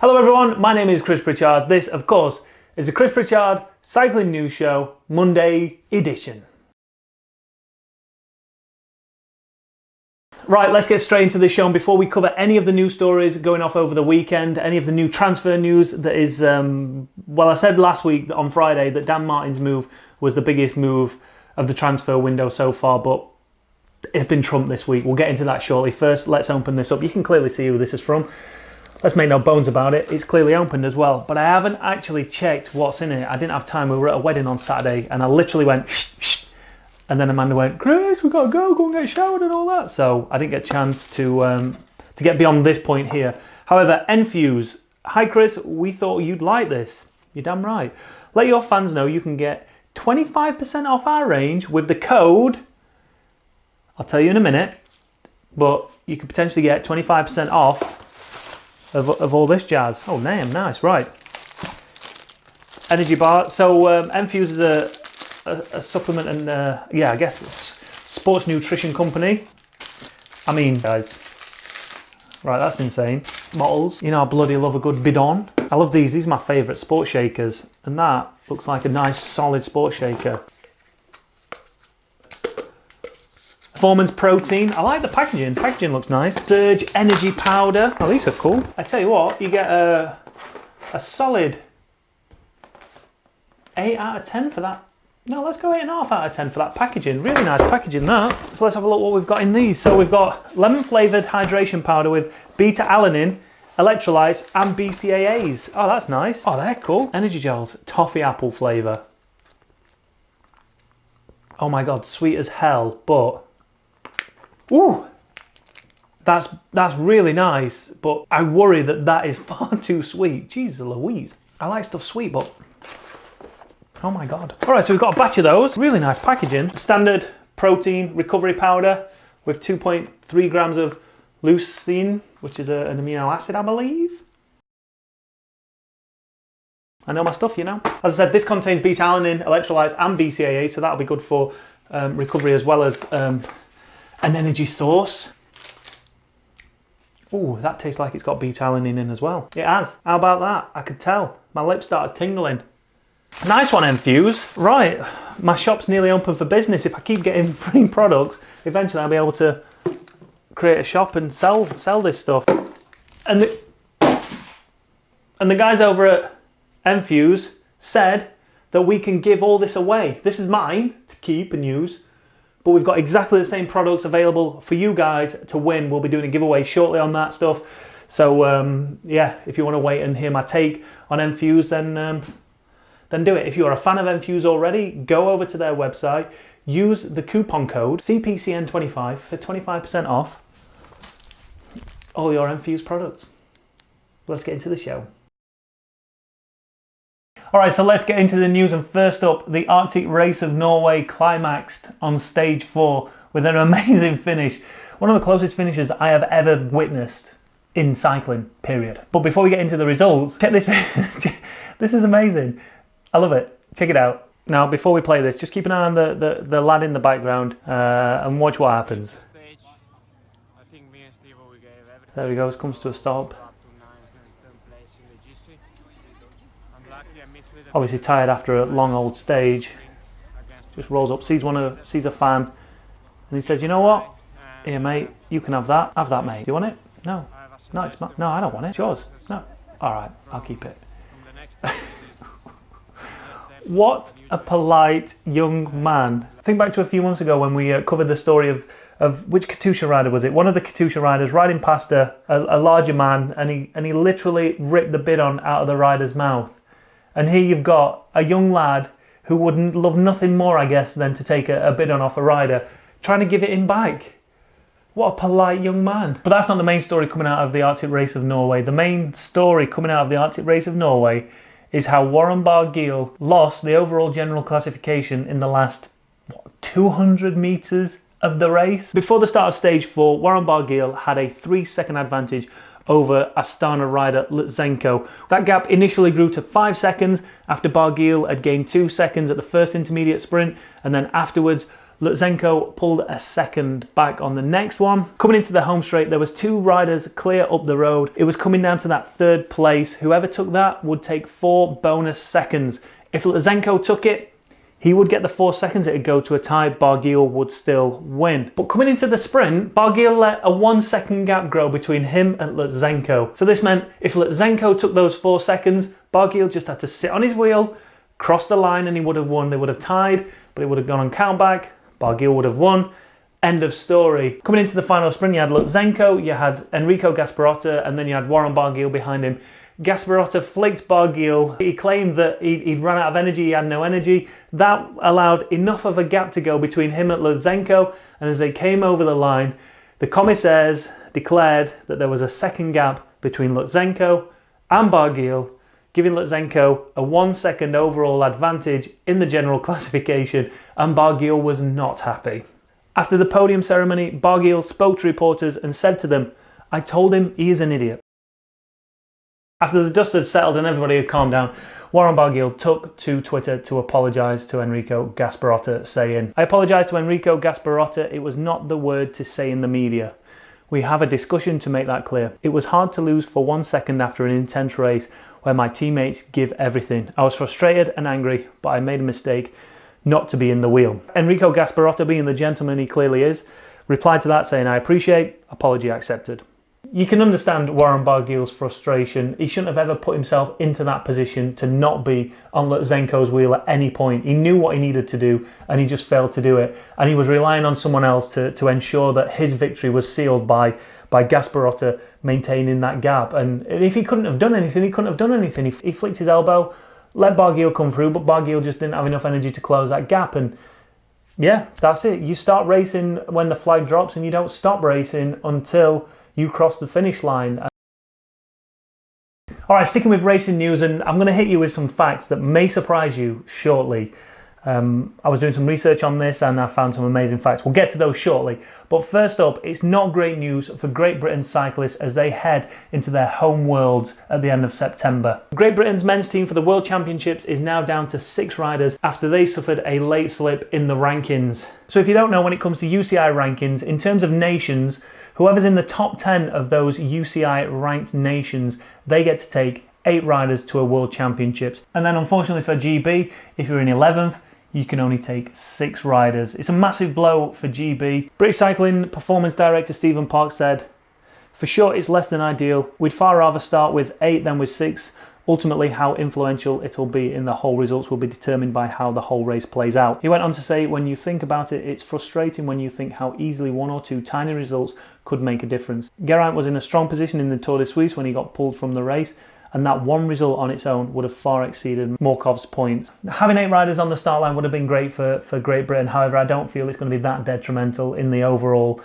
Hello everyone, my name is Chris Pritchard. This, of course, is the Chris Pritchard Cycling News Show, Monday edition. Right, let's get straight into this show. And before we cover any of the news stories going off over the weekend, any of the new transfer news that is, well, I said last week on Friday that Dan Martin's move was the biggest move of the transfer window so far, but it's been trumped this week. We'll get into that shortly. First, let's open this up. You can clearly see who this is from. Let's make no bones about it, it's clearly opened as well, but I haven't actually checked what's in it. I didn't have time. We were at a wedding on Saturday and I literally went shh, and then Amanda went, Chris, we gotta go and get showered and all that. So I didn't get a chance to get beyond this point here. However, Enfuse, hi Chris, we thought you'd like this. You're damn right. Let your fans know you can get 25% off our range with the code, I'll tell you in a minute, but you could potentially get 25% off of all this jazz. Oh, damn, nice, right. Energy bar. So Enfuse is a supplement and yeah, I guess it's sports nutrition company. I mean, guys, right, that's insane. Bottles. You know, I bloody love a good bidon. I love these. These are my favourite sports shakers, and that looks like a nice solid sports shaker. Performance protein. I like the packaging. Packaging looks nice. Surge energy powder. Oh, these are cool. I tell you what, you get a solid 8 out of 10 for that. No, let's go 8.5 out of 10 for that packaging. Really nice packaging, that. So let's have a look what we've got in these. So we've got lemon flavoured hydration powder with beta-alanine, electrolytes and BCAAs. Oh, that's nice. Oh, they're cool. Energy gels, toffee apple flavour. Oh my God, sweet as hell, but ooh, that's really nice, but I worry that that is far too sweet. Jeez Louise. I like stuff sweet, but oh my God. All right, so we've got a batch of those. Really nice packaging. Standard protein recovery powder with 2.3 grams of leucine, which is an amino acid, I believe. I know my stuff, you know. As I said, this contains beta-alanine, electrolytes and BCAA, so that'll be good for recovery as well as an energy source. Ooh, that tastes like it's got beta-alanine in as well. It has. How about that? I could tell. My lips started tingling. Nice one, Enfuse. Right, my shop's nearly open for business. If I keep getting free products, eventually I'll be able to create a shop and sell this stuff. And the guys over at Enfuse said that we can give all this away. This is mine to keep and use, but we've got exactly the same products available for you guys to win. We'll be doing a giveaway shortly on that stuff. So yeah, if you want to wait and hear my take on Enfuse, then do it. If you're a fan of Enfuse already, go over to their website, use the coupon code CPCN25 for 25% off all your Enfuse products. Let's get into the show. All right, so let's get into the news, and first up, the Arctic Race of Norway climaxed on stage 4 with an amazing finish. One of the closest finishes I have ever witnessed in cycling, period. But before we get into the results, check this. This is amazing. I love it. Check it out. Now, before we play this, just keep an eye on the lad in the background and watch what happens. There he goes, comes to a stop. Obviously tired after a long old stage. Just rolls up, sees a fan, and he says, "You know what? Here, mate, you can have that. Have that, mate. Do you want it? No, no, it's not. No, I don't want it. It's yours. No. All right, I'll keep it." What a polite young man. Think back to a few months ago when we covered the story of which Katusha rider was it? One of the Katusha riders riding past a larger man, and he literally ripped the bidon out of the rider's mouth. And here you've got a young lad who would love nothing more, I guess, than to take a bidon off a rider, trying to give it him back. What a polite young man. But that's not the main story coming out of the Arctic Race of Norway. The main story coming out of the Arctic Race of Norway is how Warren Barguil lost the overall general classification in the last 200 metres of the race. Before the start of stage 4, Warren Barguil had a 3-second advantage over Astana rider Lutsenko. That gap initially grew to 5 seconds after Barguil had gained 2 seconds at the first intermediate sprint, and then afterwards Lutsenko pulled a second back on the next one. Coming into the home straight, there was 2 riders clear up the road. It was coming down to that 3rd place. Whoever took that would take 4 bonus seconds. If Lutsenko took it, he would get the 4 seconds, it would go to a tie, Barguil would still win. But coming into the sprint, Barguil let a 1 second gap grow between him and Lutsenko. So this meant if Lutsenko took those 4 seconds, Barguil just had to sit on his wheel, cross the line, and he would have won. They would have tied, but it would have gone on countback. Barguil would have won. End of story. Coming into the final sprint, you had Lutsenko, you had Enrico Gasparotto, and then you had Warren Barguil behind him. Gasparotto flicked Barguil. He claimed that he'd run out of energy, he had no energy. That allowed enough of a gap to go between him and Lutsenko, and as they came over the line, the commissaires declared that there was a second gap between Lutsenko and Barguil, giving Lutsenko a 1 second overall advantage in the general classification, and Barguil was not happy. After the podium ceremony, Barguil spoke to reporters and said to them, "I told him he is an idiot." After the dust had settled and everybody had calmed down, Warren Barguil took to Twitter to apologise to Enrico Gasparotto, saying, "I apologise to Enrico Gasparotto, it was not the word to say in the media. We have a discussion to make that clear. It was hard to lose for 1 second after an intense race where my teammates give everything. I was frustrated and angry, but I made a mistake not to be in the wheel." Enrico Gasparotto, being the gentleman he clearly is, replied to that saying, "I appreciate, apology accepted." You can understand Warren Barguil's frustration. He shouldn't have ever put himself into that position to not be on Lutsenko's wheel at any point. He knew what he needed to do and he just failed to do it. And he was relying on someone else to ensure that his victory was sealed by Gasparotto maintaining that gap. And if he couldn't have done anything, he couldn't have done anything. He flicked his elbow, let Barguil come through, but Barguil just didn't have enough energy to close that gap. And yeah, that's it. You start racing when the flag drops and you don't stop racing until you cross the finish line. All right, sticking with racing news, and I'm going to hit you with some facts that may surprise you shortly. I was doing some research on this and I found some amazing facts. We'll get to those shortly. But first up, it's not great news for Great Britain cyclists as they head into their home worlds at the end of September. Great Britain's men's team for the World Championships is now down to 6 riders after they suffered a late slip in the rankings. So if you don't know, when it comes to UCI rankings, in terms of nations, whoever's in the top 10 of those UCI ranked nations, they get to take 8 riders to a World Championships. And then unfortunately for GB, if you're in 11th, you can only take 6 riders. It's a massive blow for GB. British Cycling Performance Director Stephen Park said, "For sure it's less than ideal. We'd far rather start with 8 than with 6. Ultimately, how influential it'll be in the whole results will be determined by how the whole race plays out." He went on to say, "When you think about it, it's frustrating when you think how easily 1 or 2 tiny results could make a difference. Geraint was in a strong position in the Tour de Suisse when he got pulled from the race, and that one result on its own would have far exceeded Morkov's points." Having 8 riders on the start line would have been great for Great Britain. However, I don't feel it's going to be that detrimental in the overall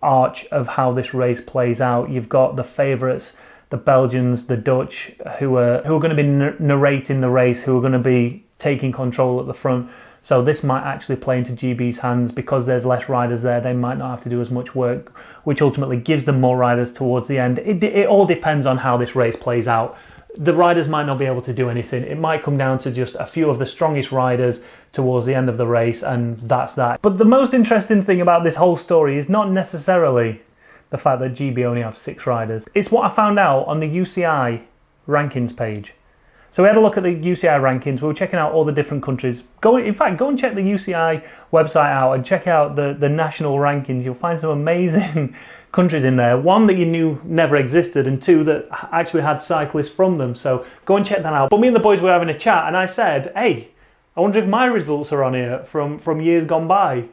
arch of how this race plays out. You've got the favourites, the Belgians, the Dutch, who are going to be narrating the race, who are going to be taking control at the front. So this might actually play into GB's hands because there's less riders there. They might not have to do as much work, which ultimately gives them more riders towards the end. It all depends on how this race plays out. The riders might not be able to do anything. It might come down to just a few of the strongest riders towards the end of the race, and that's that. But the most interesting thing about this whole story is not necessarily the fact that GB only have 6 riders. It's what I found out on the UCI rankings page. So we had a look at the UCI rankings. We were checking out all the different countries. Go and check the UCI website out and check out the national rankings. You'll find some amazing countries in there. 1 that you knew never existed, and 2 that actually had cyclists from them. So go and check that out. But me and the boys were having a chat and I said, "Hey, I wonder if my results are on here from years gone by."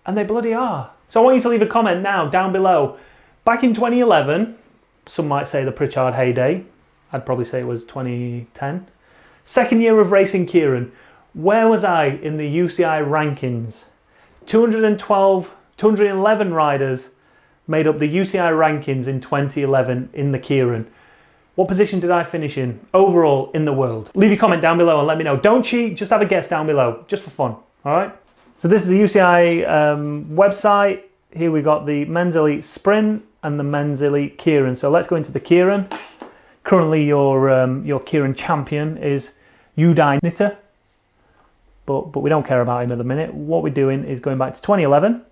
And they bloody are. So I want you to leave a comment now down below. Back in 2011, some might say the Pritchard heyday, I'd probably say it was 2010. Second year of racing Kieran. Where was I in the UCI rankings? 211 riders made up the UCI rankings in 2011 in the Kieran. What position did I finish in overall in the world? Leave your comment down below and let me know. Don't cheat, just have a guess down below, just for fun, all right? So this is the UCI website. Here we got the Men's Elite Sprint and the Men's Elite Kieran. So let's go into the Kieran. Currently your Kieran champion is Udai Nitter. but we don't care about him at the minute. What we're doing is going back to 2011.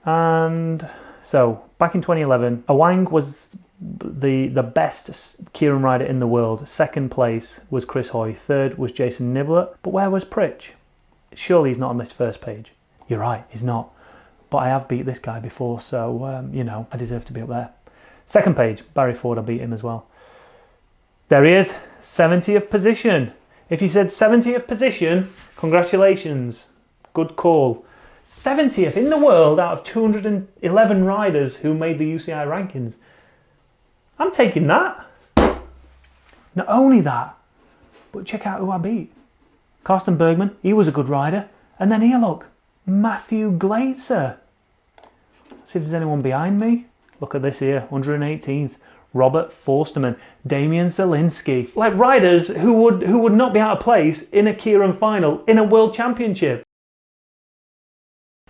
And so, back in 2011, Awang was the best keirin rider in the world. Second place was Chris Hoy. Third was Jason Niblett. But where was Pritch? Surely he's not on this first page. You're right, he's not. But I have beat this guy before, so, you know, I deserve to be up there. Second page, Barry Ford, I beat him as well. There he is, 70th position. If you said 70th position, congratulations. Good call. 70th in the world out of 211 riders who made the UCI rankings. I'm taking that. Not only that, but check out who I beat. Karsten Bergman, he was a good rider. And then here, look, Matthew Glazer. See if there's anyone behind me. Look at this here, 118th. Robert Forsterman, Damian Zielinski. Like riders who would not be out of place in a keirin final in a world championship.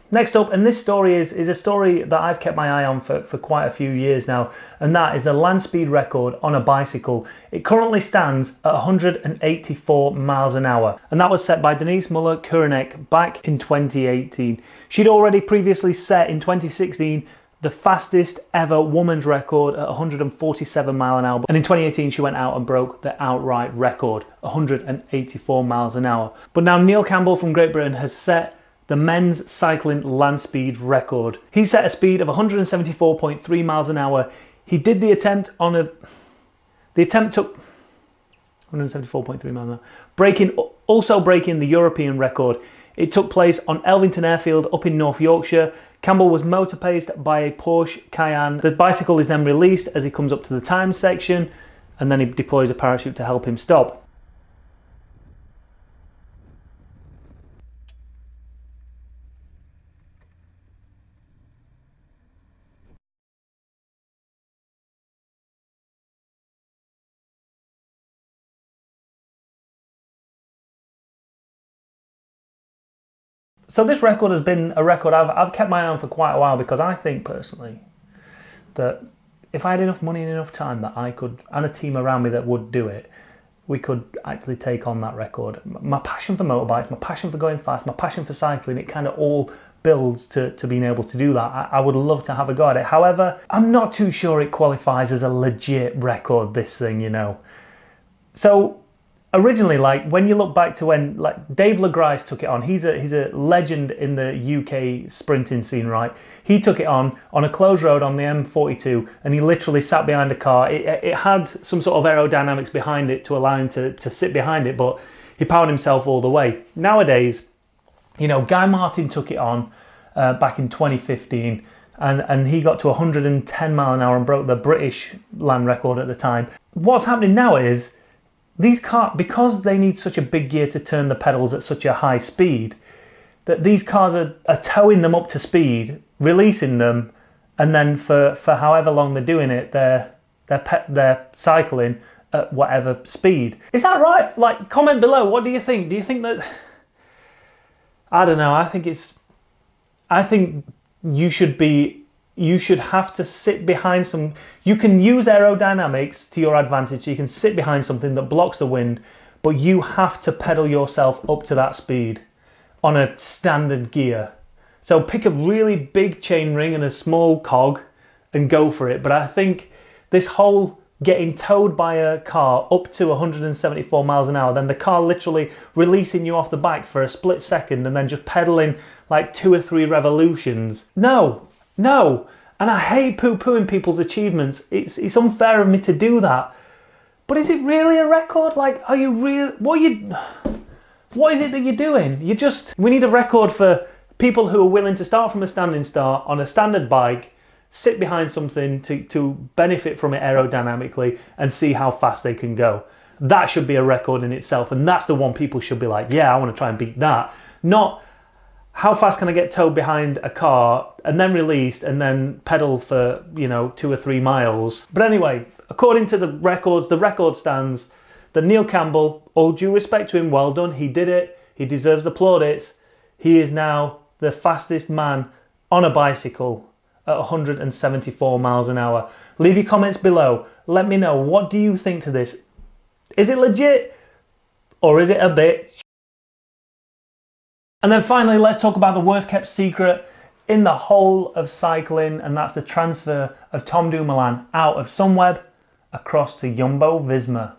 Next up, and this story is a story that I've kept my eye on for quite a few years now, and that is the land speed record on a bicycle. It currently stands at 184 miles an hour, and that was set by Denise Muller-Kurinek back in 2018. She'd already previously set in 2016 the fastest ever woman's record at 147 mile an hour, and in 2018 she went out and broke the outright record, 184 miles an hour. But now Neil Campbell from Great Britain has set the men's cycling land speed record. He set a speed of 174.3 miles an hour. He did the attempt on the attempt took 174.3 miles an hour, also breaking the European record. It took place on Elvington Airfield up in North Yorkshire. Campbell was motor paced by a Porsche Cayenne. The bicycle is then released as he comes up to the time section, and then he deploys a parachute to help him stop. So this record has been a record I've kept my eye on for quite a while, because I think personally that if I had enough money and enough time that I could, and a team around me that would do it, we could actually take on that record. My passion for motorbikes, my passion for going fast, my passion for cycling, it kind of all builds to being able to do that. I would love to have a go at it. However, I'm not too sure it qualifies as a legit record, this thing, you know. So originally, like when you look back to when like Dave LaGrice took it on, he's a legend in the UK sprinting scene, right? He took it on a closed road on the M42, and he literally sat behind a car. It had some sort of aerodynamics behind it to allow him to sit behind it, but he powered himself all the way. Nowadays, you know, Guy Martin took it on back in 2015, and he got to 110 mile an hour and broke the British land record at the time. What's happening now is these cars, because they need such a big gear to turn the pedals at such a high speed, that these cars are towing them up to speed, releasing them, and then for however long they're doing it, they're cycling at whatever speed. Is that right? Like, comment below. What do you think? Do you think that? I don't know. I think you should have to sit behind some. You can use aerodynamics to your advantage. So you can sit behind something that blocks the wind, but you have to pedal yourself up to that speed on a standard gear. So pick a really big chain ring and a small cog and go for it. But I think this whole getting towed by a car up to 174 miles an hour, then the car literally releasing you off the bike for a split second and then just pedaling like 2 or 3 revolutions. No. And I hate poo-pooing people's achievements. It's unfair of me to do that. But is it really a record? Like, are you real? What is it that you're doing? We need a record for people who are willing to start from a standing start on a standard bike, sit behind something to benefit from it aerodynamically and see how fast they can go. That should be a record in itself, and that's the one people should be like, yeah, I want to try and beat that. Not how fast can I get towed behind a car and then released and then pedal for, 2 or 3 miles. But anyway, according to the record stands that Neil Campbell, all due respect to him, well done, he did it, he deserves the plaudits. He is now the fastest man on a bicycle at 174 miles an hour. Leave your comments below. Let me know, what do you think to this? Is it legit or is it a bit And then finally, let's talk about the worst kept secret in the whole of cycling, and that's the transfer of Tom Dumoulin out of Sunweb across to Jumbo-Visma.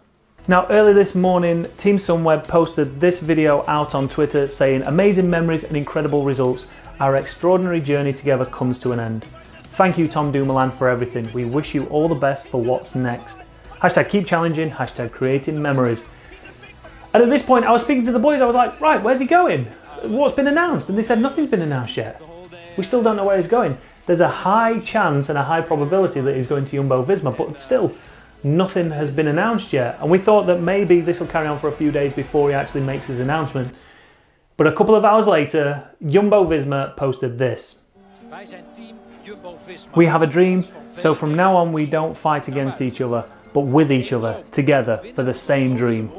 Now, early this morning, Team Sunweb posted this video out on Twitter saying, "Amazing memories and incredible results. Our extraordinary journey together comes to an end. Thank you, Tom Dumoulin, for everything. We wish you all the best for what's next. Hashtag keep challenging, hashtag creating memories." And at this point, I was speaking to the boys. I was like, right, where's he going? What's been announced? And they said nothing's been announced yet. We still don't know where he's going. There's a high chance and a high probability that he's going to Jumbo-Visma, but still, nothing has been announced yet. And we thought that maybe this will carry on for a few days before he actually makes his announcement. But a couple of hours later, Jumbo-Visma posted this. "We have a dream, so from now on we don't fight against each other, but with each other, together, for the same dream."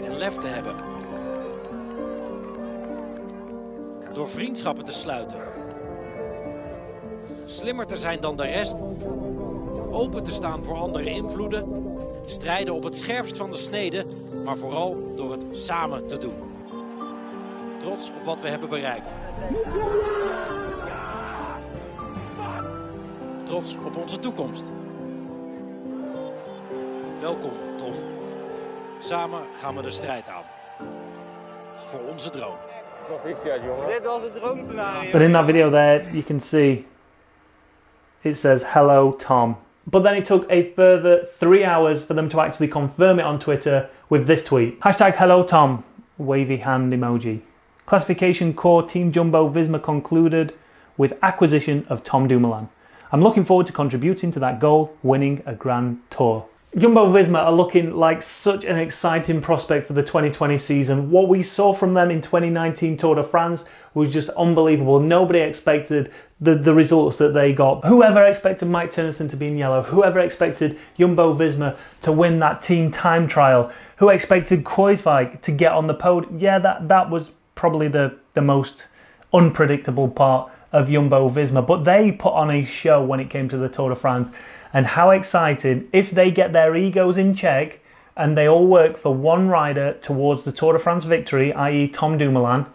En lef te hebben. Door vriendschappen te sluiten. Slimmer te zijn dan de rest. Open te staan voor andere invloeden. Strijden op het scherpst van de snede, maar vooral door het samen te doen. Trots op wat we hebben bereikt. Trots op onze toekomst. Welkom, Tom. Samen gaan we de strijd aan. Voor onze droom. Dit was het droomscenario. But in that video there, you can see it says, "Hello, Tom." But then it took a further 3 hours for them to actually confirm it on Twitter with this tweet. Hashtag hello, Tom. Wavy hand emoji. Classification core Team Jumbo-Visma concluded with acquisition of Tom Dumoulin. I'm looking forward to contributing to that goal, winning a Grand Tour. Jumbo-Visma are looking like such an exciting prospect for the 2020 season. What we saw from them in 2019 Tour de France was just unbelievable. Nobody expected the results that they got. Whoever expected Mike Tennyson to be in yellow? Whoever expected Jumbo-Visma to win that team time trial? Who expected Kruijswijk to get on the podium? Yeah, that was probably the most unpredictable part of Jumbo-Visma, but they put on a show when it came to the Tour de France. And how exciting, if they get their egos in check and they all work for one rider towards the Tour de France victory, i.e. Tom Dumoulin,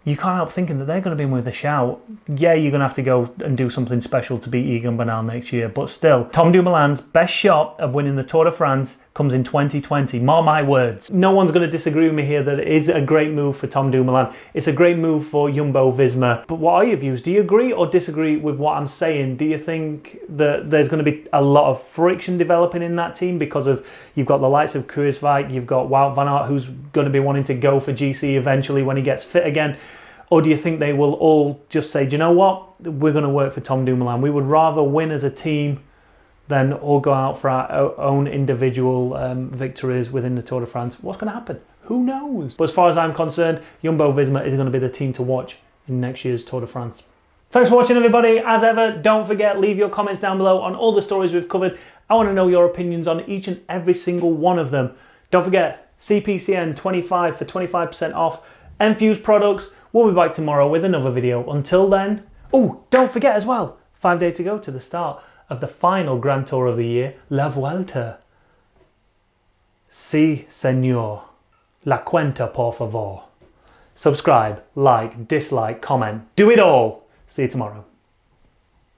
you can't help thinking that they're going to be in with a shout. Yeah, you're going to have to go and do something special to beat Egan Bernal next year, but still, Tom Dumoulin's best shot of winning the Tour de France comes in 2020. Mark my words. No one's going to disagree with me here that it is a great move for Tom Dumoulin. It's a great move for Jumbo-Visma. But what are your views? Do you agree or disagree with what I'm saying? Do you think that there's going to be a lot of friction developing in that team because of you've got the likes of Kruijswijk, you've got Wout van Aert who's going to be wanting to go for GC eventually when he gets fit again? Or do you think they will all just say, do you know what? We're going to work for Tom Dumoulin. We would rather win as a team than all go out for our own individual victories within the Tour de France. What's going to happen? Who knows? But as far as I'm concerned, Jumbo-Visma is going to be the team to watch in next year's Tour de France. Thanks for watching, everybody. As ever, don't forget, leave your comments down below on all the stories we've covered. I want to know your opinions on each and every single one of them. Don't forget, CPCN 25 for 25% off. Enfuse products. We'll be back tomorrow with another video. Until then, oh, don't forget as well, 5 days to go to the start of the final Grand Tour of the year, La Vuelta. Sí, señor. La cuenta, por favor. Subscribe, like, dislike, comment. Do it all. See you tomorrow.